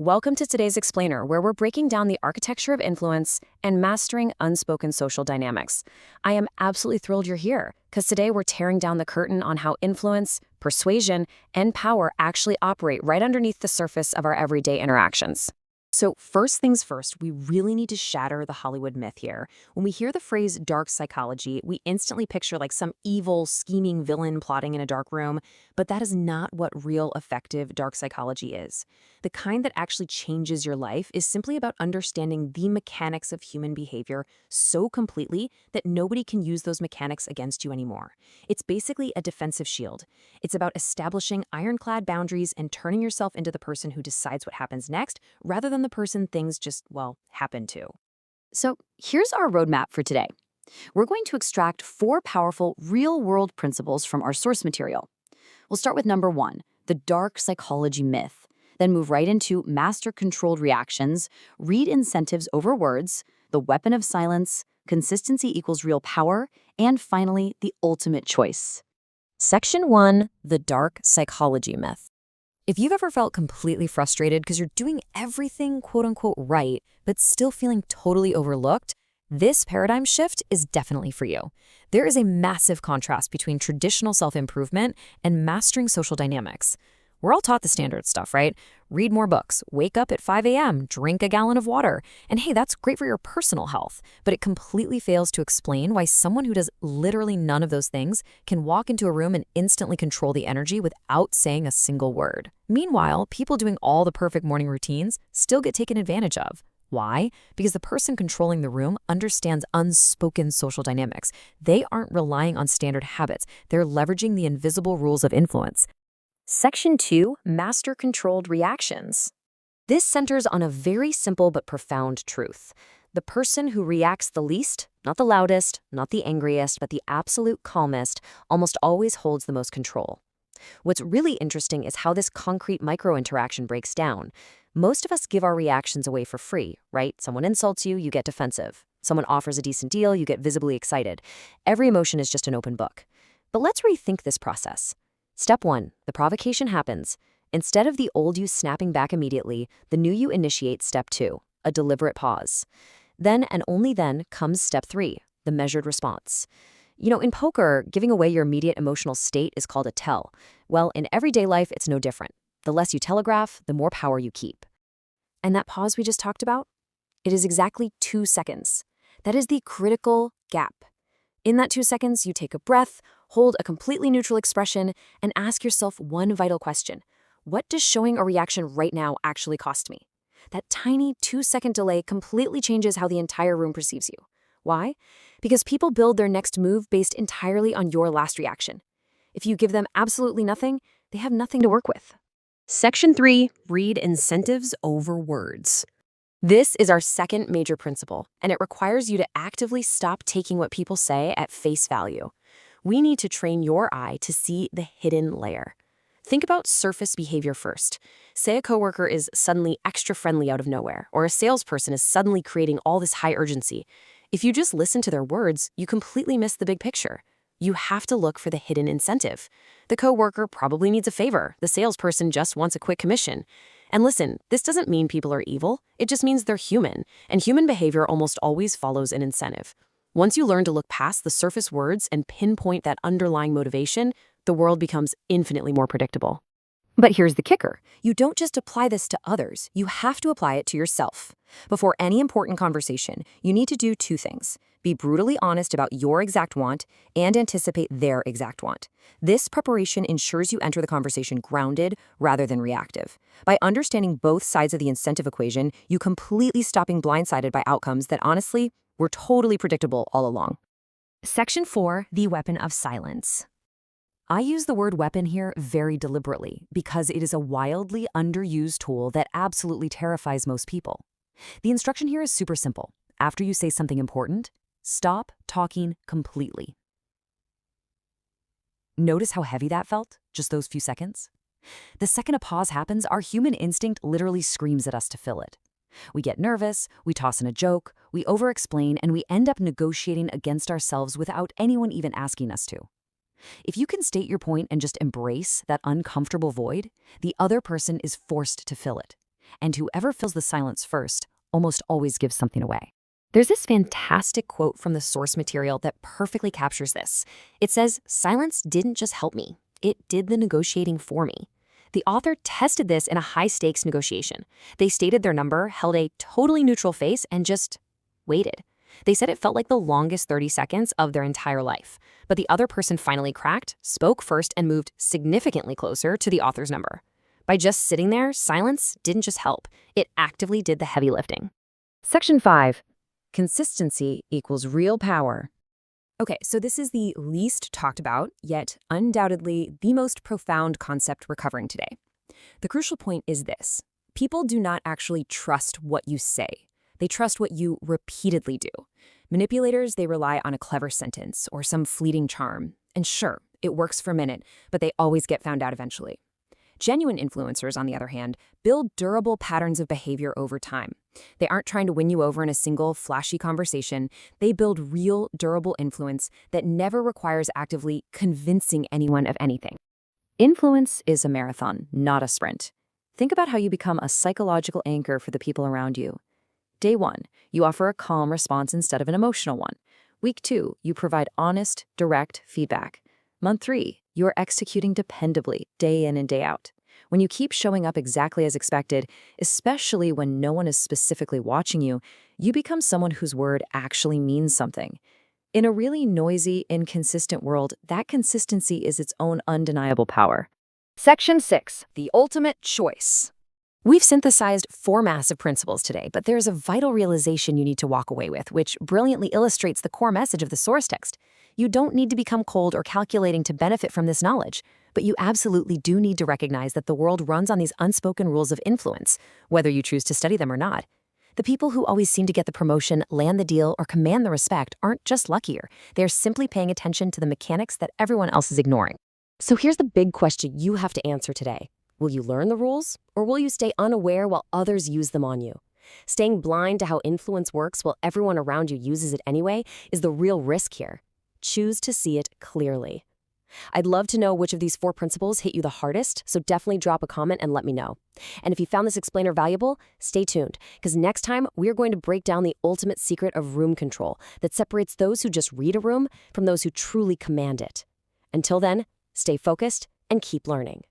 Welcome to today's Explainer, where we're breaking down the architecture of influence and mastering unspoken social dynamics. I am absolutely thrilled you're here, because today we're tearing down the curtain on how influence, persuasion, and power actually operate right underneath the surface of our everyday interactions. So first things first, we really need to shatter the Hollywood myth here. When we hear the phrase dark psychology, we instantly picture like some evil, scheming villain plotting in a dark room, but that is not what real effective dark psychology is. The kind that actually changes your life is simply about understanding the mechanics of human behavior so completely that nobody can use those mechanics against you anymore. It's basically a defensive shield. It's about establishing ironclad boundaries and turning yourself into the person who decides what happens next, rather than the person things just, well, happen to. So here's our roadmap for today. We're going to extract 4 powerful real-world principles from our source material. We'll start with number 1, the dark psychology myth, then move right into master-controlled reactions, read incentives over words, the weapon of silence, consistency equals real power, and finally, the ultimate choice. Section 1, the dark psychology myth. If you've ever felt completely frustrated because you're doing everything quote-unquote right, but still feeling totally overlooked, this paradigm shift is definitely for you. There is a massive contrast between traditional self-improvement and mastering social dynamics. We're all taught the standard stuff, right? Read more books, wake up at 5 a.m., drink a gallon of water. And hey, that's great for your personal health, but it completely fails to explain why someone who does literally none of those things can walk into a room and instantly control the energy without saying a single word. Meanwhile, people doing all the perfect morning routines still get taken advantage of. Why? Because the person controlling the room understands unspoken social dynamics. They aren't relying on standard habits. They're leveraging the invisible rules of influence. Section 2, Master-Controlled Reactions. This centers on a very simple but profound truth. The person who reacts the least, not the loudest, not the angriest, but the absolute calmest, almost always holds the most control. What's really interesting is how this concrete micro-interaction breaks down. Most of us give our reactions away for free, right? Someone insults you, you get defensive. Someone offers a decent deal, you get visibly excited. Every emotion is just an open book. But let's rethink this process. Step 1, the provocation happens. Instead of the old you snapping back immediately, the new you initiates step 2, a deliberate pause. Then and only then comes step 3, the measured response. In poker, giving away your immediate emotional state is called a tell. Well, in everyday life, it's no different. The less you telegraph, the more power you keep. And that pause we just talked about? It is exactly 2 seconds. That is the critical gap. In that 2 seconds, you take a breath, hold a completely neutral expression, and ask yourself one vital question. What does showing a reaction right now actually cost me? That tiny 2-second delay completely changes how the entire room perceives you. Why? Because people build their next move based entirely on your last reaction. If you give them absolutely nothing, they have nothing to work with. Section 3, read incentives over words. This is our second major principle, and it requires you to actively stop taking what people say at face value. We need to train your eye to see the hidden layer. Think about surface behavior first. Say a coworker is suddenly extra friendly out of nowhere, or a salesperson is suddenly creating all this high urgency. If you just listen to their words, you completely miss the big picture. You have to look for the hidden incentive. The coworker probably needs a favor. The salesperson just wants a quick commission. And listen, this doesn't mean people are evil. It just means they're human. And human behavior almost always follows an incentive. Once you learn to look past the surface words and pinpoint that underlying motivation, the world becomes infinitely more predictable. But here's the kicker. You don't just apply this to others. You have to apply it to yourself. Before any important conversation, you need to do 2 things. Be brutally honest about your exact want and anticipate their exact want. This preparation ensures you enter the conversation grounded rather than reactive. By understanding both sides of the incentive equation, you completely stop being blindsided by outcomes that honestly were totally predictable all along. Section 4, the weapon of silence. I use the word weapon here very deliberately because it is a wildly underused tool that absolutely terrifies most people. The instruction here is super simple. After you say something important, stop talking completely. Notice how heavy that felt, just those few seconds? The second a pause happens, our human instinct literally screams at us to fill it. We get nervous, we toss in a joke, we over-explain, and we end up negotiating against ourselves without anyone even asking us to. If you can state your point and just embrace that uncomfortable void, the other person is forced to fill it. and whoever fills the silence first almost always gives something away. There's this fantastic quote from the source material that perfectly captures this. It says, "Silence didn't just help me, it did the negotiating for me." The author tested this in a high-stakes negotiation. They stated their number, held a totally neutral face, and just waited. They said it felt like the longest 30 seconds of their entire life. But the other person finally cracked, spoke first, and moved significantly closer to the author's number. By just sitting there, silence didn't just help. It actively did the heavy lifting. Section 5. Consistency equals real power. Okay, so this is the least talked about, yet undoubtedly the most profound concept we're covering today. The crucial point is this. People do not actually trust what you say. They trust what you repeatedly do. Manipulators, they rely on a clever sentence or some fleeting charm. And sure, it works for a minute, but they always get found out eventually. Genuine influencers, on the other hand, build durable patterns of behavior over time. They aren't trying to win you over in a single, flashy conversation. They build real, durable influence that never requires actively convincing anyone of anything. Influence is a marathon, not a sprint. Think about how you become a psychological anchor for the people around you. Day 1, you offer a calm response instead of an emotional one. Week 2, you provide honest, direct feedback. Month 3, you are executing dependably, day in and day out. When you keep showing up exactly as expected, especially when no one is specifically watching you, you become someone whose word actually means something. In a really noisy, inconsistent world, that consistency is its own undeniable power. Section 6. The ultimate choice. We've synthesized 4 massive principles today, but there's a vital realization you need to walk away with, which brilliantly illustrates the core message of the source text. You don't need to become cold or calculating to benefit from this knowledge, but you absolutely do need to recognize that the world runs on these unspoken rules of influence, whether you choose to study them or not. The people who always seem to get the promotion, land the deal, or command the respect aren't just luckier. They're simply paying attention to the mechanics that everyone else is ignoring. So here's the big question you have to answer today. Will you learn the rules, or will you stay unaware while others use them on you? Staying blind to how influence works while everyone around you uses it anyway is the real risk here. Choose to see it clearly. I'd love to know which of these 4 principles hit you the hardest, so definitely drop a comment and let me know. And if you found this explainer valuable, stay tuned, because next time we're going to break down the ultimate secret of room control that separates those who just read a room from those who truly command it. Until then, stay focused and keep learning.